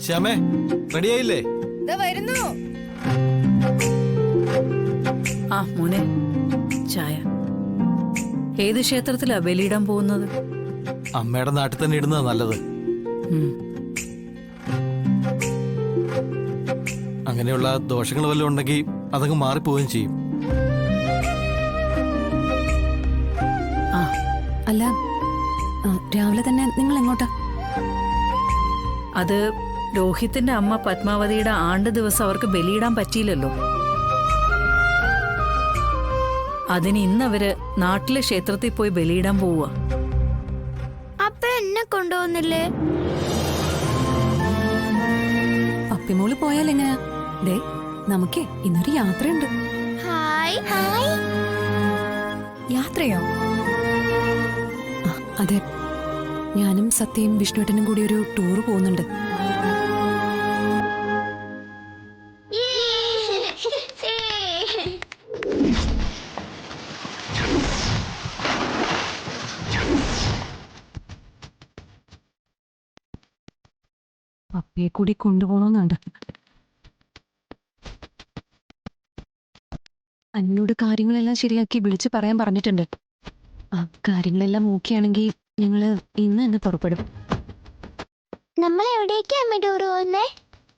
ശ്യാമേ, റെഡിയായില്ലേ? വരുന്നു. ആ മോനെ, ചായ. ഏത് ക്ഷേത്രത്തിലാ ബലിയിടാൻ പോകുന്നത്? അമ്മയുടെ നാട്ടിൽ തന്നെ ഇടുന്നതാ നല്ലത്. അങ്ങനെയുള്ള ദോഷങ്ങൾ വല്ലതും ഉണ്ടെങ്കിൽ അതങ്ങ് മാറിപ്പോവുകയും ചെയ്യും. ആ അല്ല, രാവിലെ തന്നെ നിങ്ങൾ എങ്ങോട്ടാ? അത് രോഹിത്തിന്റെ അമ്മ പത്മാവതിയുടെ ആണ്ട് ദിവസം അവർക്ക് ബലിയിടാൻ പറ്റിയില്ലല്ലോ. അതിന് ഇന്നവര് നാട്ടിലെ ക്ഷേത്രത്തിൽ പോയി ബലിയിടാൻ പോവുക. അപ്പ എന്നെ കൊണ്ടുപോകുന്നില്ലേ? പപ്പിമോള് പോയാൽ എങ്ങനെയാ? ദേ, നമുക്കേ ഇന്നൊരു യാത്രയുണ്ട്. Hi hi. യാത്രയോ? അതെ, ഞാനും സത്യയും വിഷ്ണുട്ടനും കൂടി ഒരു ടൂർ പോകുന്നുണ്ട്. പപ്പിയെ കൂടി കൊണ്ടുപോകണമെന്നുണ്ട്. എന്നോട് കാര്യങ്ങളെല്ലാം ശരിയാക്കി വിളിച്ചു പറയാൻ പറഞ്ഞിട്ടുണ്ട്. ആ കാര്യങ്ങളെല്ലാം ഓക്കെയാണെങ്കിൽ ഞങ്ങള് ഇന്ന് തന്നെ പുറപ്പെടും. നമ്മൾ എവിടേക്കാ അമ്മ ടൂർ പോകുന്നേ?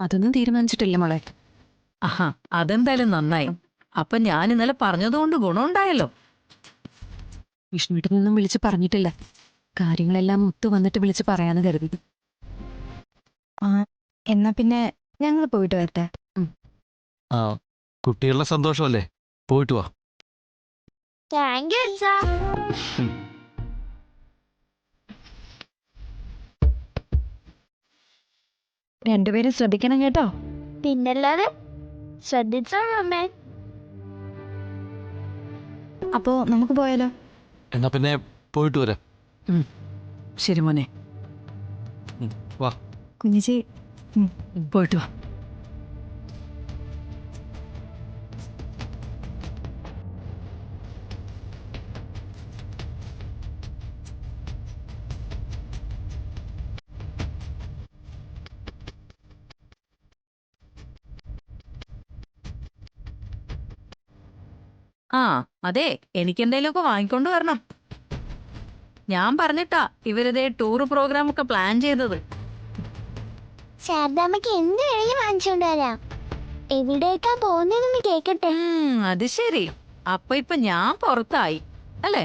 അതൊന്നും തീരുമാനിച്ചിട്ടില്ല മോളെ. ആഹാ, അതെന്തായാലും നന്നായി. അപ്പൊ ഞാൻ ഇന്നലെ പറഞ്ഞതുകൊണ്ട് ഗുണമുണ്ടായല്ലോ. വിഷ്ണുവിട്ടിൽ നിന്നും വിളിച്ചു പറഞ്ഞിട്ടില്ല. കാര്യങ്ങളെല്ലാം ഒത്തു വന്നിട്ട് വിളിച്ച് പറയാന്ന് കരുതി. എന്നാ പിന്നെ ഞങ്ങൾ പോയിട്ട് വരട്ടെ. ആ, കുട്ടികളുടെ സന്തോഷമല്ലേ, പോയിട്ട് വാ. താങ്ക് യു അച്ഛാ. രണ്ടുപേരും ശ്രദ്ധിക്കണം കേട്ടോ. പിന്നല്ലാതെ ശ്രദ്ധിച്ചോളൂ അമ്മേ. അപ്പോ നമുക്ക് പോയാലോ? എന്നാ പിന്നെ പോയിട്ട് വരാം. ശരി മോനെ, വാ. കുഞ്ഞിച്ചി, പോയിട്ട് വാ. ആ അതെ, എനിക്കെന്തേലുമൊക്കെ വാങ്ങിക്കൊണ്ട് വരണം. ഞാൻ പറഞ്ഞിട്ടാ ഇവരിതേ ടൂർ പ്രോഗ്രാം ഒക്കെ പ്ലാൻ ചെയ്തത്. ശാരദാമ്മക്ക് എന്ത് വേണമെങ്കിലും വാങ്ങിച്ചോണ്ട് വരാം. എവിടേക്കാ പോകുന്നതെന്ന് കേക്കട്ടെ. അത് ശരി, അപ്പൊ ഇപ്പൊ ഞാൻ പുറത്തായി അല്ലേ?